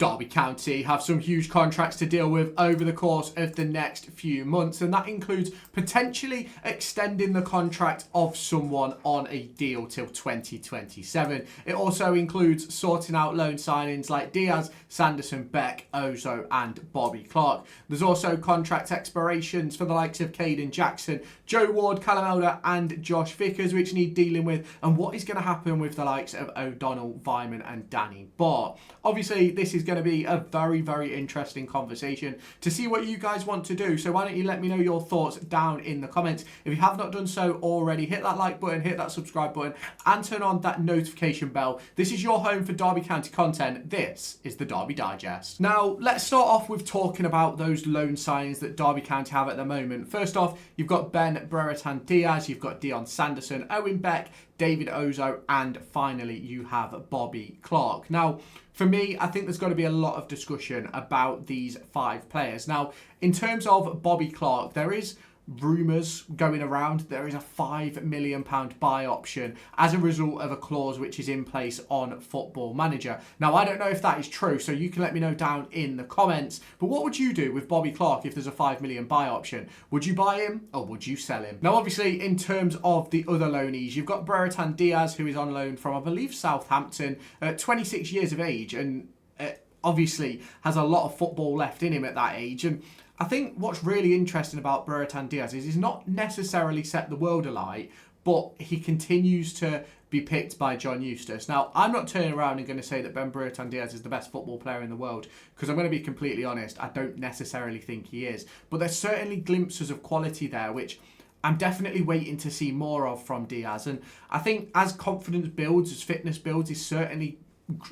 Derby County have some huge contracts to deal with over the course of the next few months, and that includes potentially extending the contract of someone on a deal till 2027. It also includes sorting out loan signings like Diaz, Sanderson, Beck, Ozo and Bobby Clark. There's also contract expirations for the likes of Caden Jackson, Joe Ward, Callum Elder and Josh Vickers, which need dealing with, and what is going to happen with the likes of O'Donnell, Vyman and Danny Bart. Obviously, this is going to be a very, very interesting conversation to see what you guys want to do. So why don't you let me know your thoughts down in the comments. If you have not done so already, hit that like button, hit that subscribe button and turn on that notification bell. This is your home for Derby County content. This is the Derby Digest. Now, let's start off with talking about those loan signings that Derby County have at the moment. First off, you've got Ben Brereton Diaz, you've got Dion Sanderson, Owen Beck, David Ozo, and finally you have Bobby Clark. Now, for me, I think there's got to be a lot of discussion about these 5 players. Now, in terms of Bobby Clark, there is rumours going around. There is a £5 million buy option as a result of a clause which is in place on Football Manager. Now, I don't know if that is true, so you can let me know down in the comments. But what would you do with Bobby Clark if there's a £5 million buy option? Would you buy him or would you sell him? Now, obviously, in terms of the other loanees, you've got Brereton Diaz, who is on loan from, I believe, Southampton, 26 years of age, and obviously has a lot of football left in him at that age. And I think what's really interesting about Brereton Diaz is he's not necessarily set the world alight, but he continues to be picked by John Eustace. Now, I'm not turning around and going to say that Ben Brereton Diaz is the best football player in the world, because I'm going to be completely honest, I don't necessarily think he is. But there's certainly glimpses of quality there, which I'm definitely waiting to see more of from Diaz. And I think as confidence builds, as fitness builds, he's certainly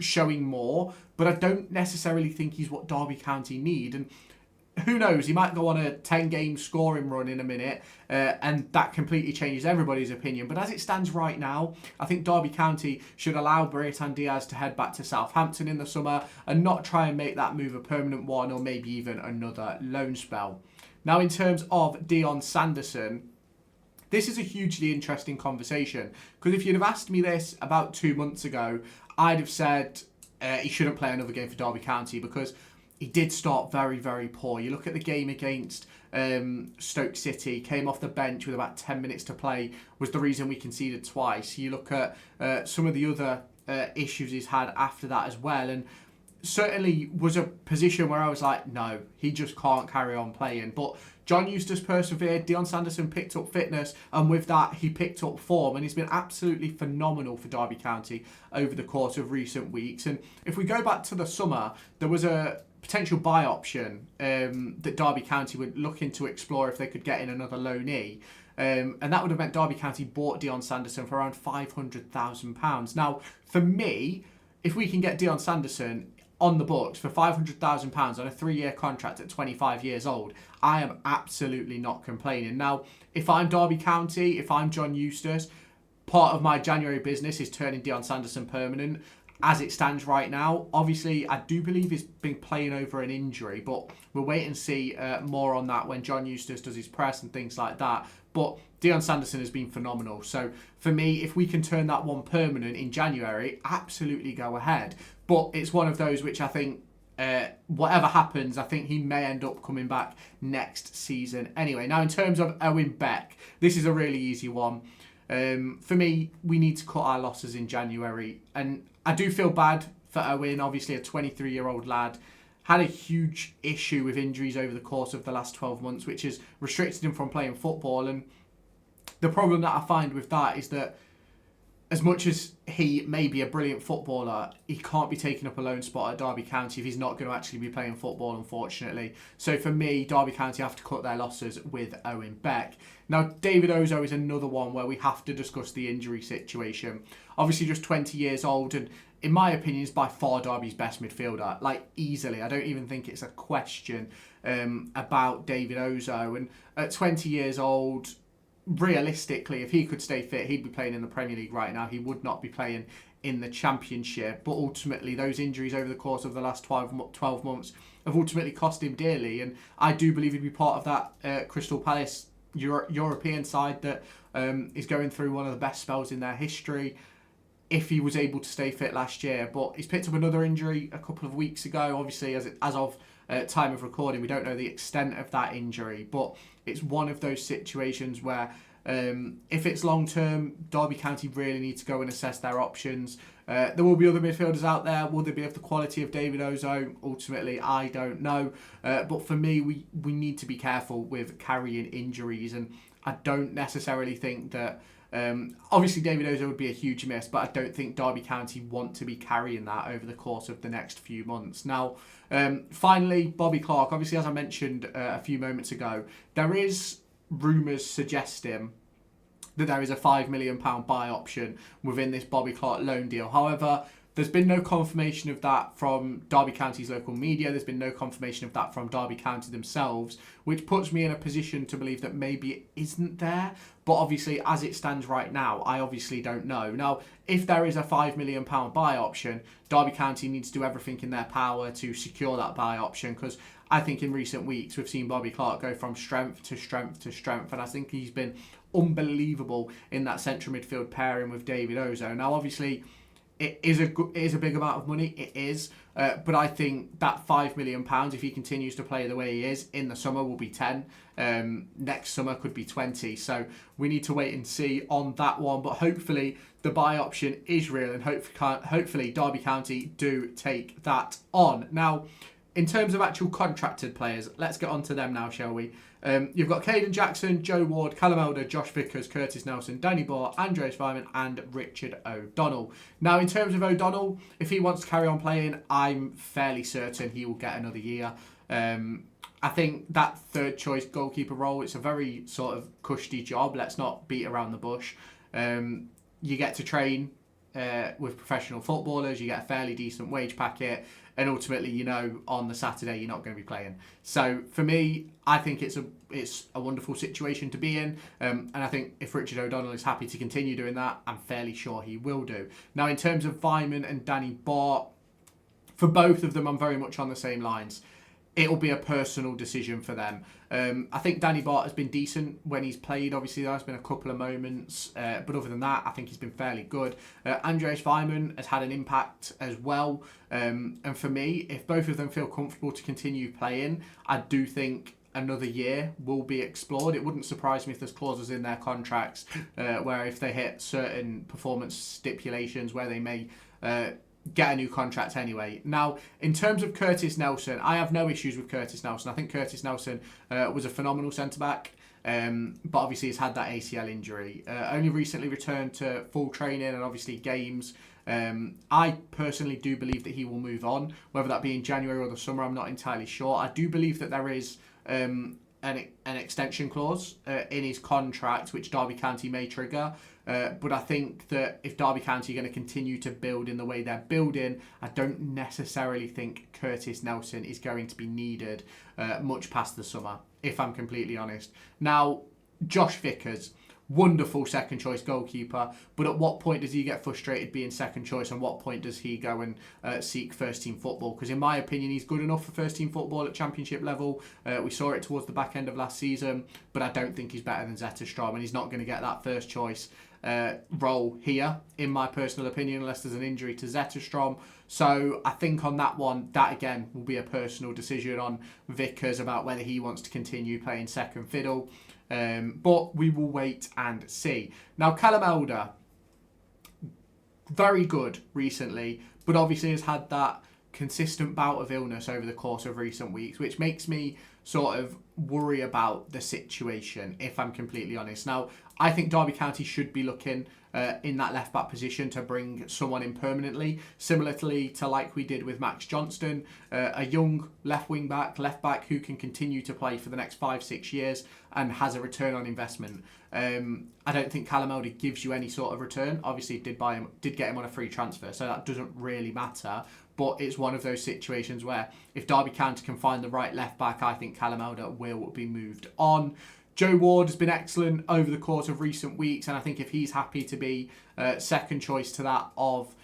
showing more, but I don't necessarily think he's what Derby County need. And who knows, he might go on a 10-game scoring run in a minute, and that completely changes everybody's opinion. But as it stands right now, I think Derby County should allow Brereton Diaz to head back to Southampton in the summer and not try and make that move a permanent one, or maybe even another loan spell. Now, in terms of Dion Sanderson, this is a hugely interesting conversation, because if you'd have asked me this about 2 months ago, I'd have said he shouldn't play another game for Derby County, because he did start very, very poor. You look at the game against Stoke City, came off the bench with about 10 minutes to play, was the reason we conceded twice. You look at some of the other issues he's had after that as well, and certainly was a position where I was like, no, he just can't carry on playing. But John Eustace persevered, Dion Sanderson picked up fitness, and with that he picked up form, and he's been absolutely phenomenal for Derby County over the course of recent weeks. And if we go back to the summer, there was a potential buy option that Derby County were looking to explore if they could get in another loanee. And that would have meant Derby County bought Dion Sanderson for around £500,000. Now, for me, if we can get Dion Sanderson on the books for £500,000 on a 3-year contract at 25 years old, I am absolutely not complaining. Now, if I'm Derby County, if I'm John Eustace, part of my January business is turning Dion Sanderson permanent. As it stands right now, obviously, I do believe he's been playing over an injury, but we'll wait and see more on that when John Eustace does his press and things like that. But Dion Sanderson has been phenomenal. So for me, if we can turn that one permanent in January, absolutely go ahead. But it's one of those which I think, whatever happens, I think he may end up coming back next season anyway. Now, in terms of Owen Beck, this is a really easy one. For me, we need to cut our losses in January. And I do feel bad for Owen, obviously a 23-year-old lad. Had a huge issue with injuries over the course of the last 12 months, which has restricted him from playing football. And the problem that I find with that is that as much as he may be a brilliant footballer, he can't be taking up a loan spot at Derby County if he's not going to actually be playing football, unfortunately. So for me, Derby County have to cut their losses with Owen Beck. Now, David Ozo is another one where we have to discuss the injury situation. Obviously, just 20 years old, and in my opinion, is by far Derby's best midfielder. Like, easily. I don't even think it's a question about David Ozo. And at 20 years old, realistically, if he could stay fit, he'd be playing in the Premier League right now. He would not be playing in the Championship. But ultimately, those injuries over the course of the last 12 months have ultimately cost him dearly. And I do believe he'd be part of that Crystal Palace European side that is going through one of the best spells in their history. if he was able to stay fit last year. But he's picked up another injury a couple of weeks ago. Obviously, as of time of recording, we don't know the extent of that injury, but it's one of those situations where if it's long term, Derby County really need to go and assess their options. There will be other midfielders out there. Will they be of the quality of David Ozo? Ultimately, I don't know. But for me, we need to be careful with carrying injuries, and I don't necessarily think that. Obviously, David Ozo would be a huge miss, but I don't think Derby County want to be carrying that over the course of the next few months. Now, finally, Bobby Clark. Obviously, as I mentioned a few moments ago, there is rumours suggesting that there is a £5 million buy option within this Bobby Clark loan deal. However, there's been no confirmation of that from Derby County's local media. There's been no confirmation of that from Derby County themselves, which puts me in a position to believe that maybe it isn't there. But obviously, as it stands right now, I obviously don't know. Now, if there is a £5 million buy option, Derby County needs to do everything in their power to secure that buy option, because I think in recent weeks we've seen Bobby Clark go from strength to strength to strength, and I think he's been unbelievable in that central midfield pairing with David Ozo. Now, obviously, it is a big amount of money, it is, but I think that £5 million, if he continues to play the way he is, in the summer will be 10, next summer could be 20, so we need to wait and see on that one, but hopefully the buy option is real, and hopefully Derby County do take that on. Now, in terms of actual contracted players, let's get on to them now, shall we? You've got Caden Jackson, Joe Ward, Callum Elder, Josh Vickers, Curtis Nelson, Danny Barr, Andreas Weimann and Richard O'Donnell. Now, in terms of O'Donnell, if he wants to carry on playing, I'm fairly certain he will get another year. I think that third choice goalkeeper role, it's a very sort of cushy job. Let's not beat around the bush. You get to train with professional footballers, you get a fairly decent wage packet, and ultimately, you know, on the Saturday you're not going to be playing. So for me, I think it's a wonderful situation to be in, and I think if Richard O'Donnell is happy to continue doing that, I'm fairly sure he will do. Now, in terms of Weimann and Danny Barr, for both of them, I'm very much on the same lines. It'll be a personal decision for them. I think Danny Barr has been decent when he's played. Obviously, there's been a couple of moments, but other than that, I think he's been fairly good. Andreas Weimann has had an impact as well. And for me, if both of them feel comfortable to continue playing, I do think another year will be explored. It wouldn't surprise me if there's clauses in their contracts where if they hit certain performance stipulations where they may get a new contract anyway. Now, in terms of Curtis Nelson, I have no issues with Curtis Nelson. I think Curtis Nelson was a phenomenal centre-back, but obviously he's had that ACL injury. Only recently returned to full training and obviously games. I personally do believe that he will move on, whether that be in January or the summer, I'm not entirely sure. I do believe that there is an extension clause in his contract, which Derby County may trigger. But I think that if Derby County are going to continue to build in the way they're building, I don't necessarily think Curtis Nelson is going to be needed much past the summer, if I'm completely honest. Now, Josh Vickers, wonderful second choice goalkeeper, but at what point does he get frustrated being second choice, and what point does he go and seek first team football? Because in my opinion, he's good enough for first team football at championship level. We saw it towards the back end of last season, but I don't think he's better than Zetterstrom, and he's not going to get that first choice role here, in my personal opinion, unless there's an injury to Zetterstrom. So I think on that one, that again will be a personal decision on Vickers about whether he wants to continue playing second fiddle. But we will wait and see. Now, Callum Elder, very good recently, but obviously has had that consistent bout of illness over the course of recent weeks, which makes me sort of worry about the situation, if I'm completely honest. Now, I think Derby County should be looking in that left-back position to bring someone in permanently, similarly to like we did with Max Johnston, a young left back who can continue to play for the next 5-6 years and has a return on investment. I don't think Callum Elder gives you any sort of return. Obviously, did get him on a free transfer, so that doesn't really matter. But it's one of those situations where if Derby County can find the right left back, I think Callum Elder will be moved on. Joe Ward has been excellent over the course of recent weeks, and I think if he's happy to be second choice to that of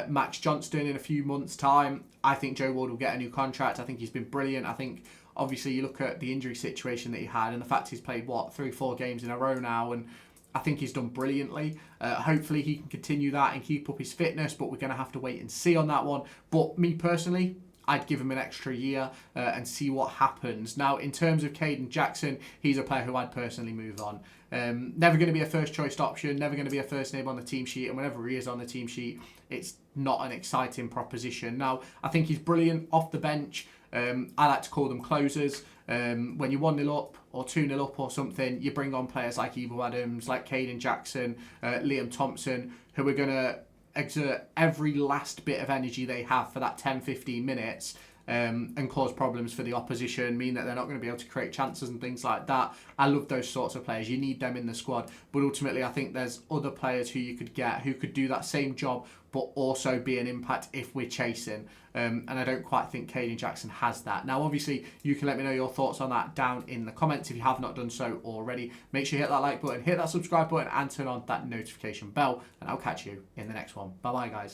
Max Johnston in a few months' time, I think Joe Ward will get a new contract. I think he's been brilliant. I think, obviously, you look at the injury situation that he had and the fact he's played, 3-4 games in a row now, and I think he's done brilliantly. Hopefully he can continue that and keep up his fitness, but we're going to have to wait and see on that one. But me personally, I'd give him an extra year and see what happens. Now, in terms of Caden Jackson, he's a player who I'd personally move on. Never going to be a first choice option, never going to be a first name on the team sheet, and whenever he is on the team sheet, it's not an exciting proposition. Now, I think he's brilliant off the bench. I like to call them closers. When you're 1-0 up or 2-0 up or something, you bring on players like Evo Adams, like Caden Jackson, Liam Thompson, who are going to exert every last bit of energy they have for that 10-15 minutes and cause problems for the opposition, mean that they're not going to be able to create chances and things like that. I love those sorts of players. You need them in the squad. But ultimately, I think there's other players who you could get who could do that same job but also be an impact if we're chasing. And I don't quite think Caden Jackson has that. Now, obviously, you can let me know your thoughts on that down in the comments if you have not done so already. Make sure you hit that like button, hit that subscribe button, and turn on that notification bell. And I'll catch you in the next one. Bye-bye, guys.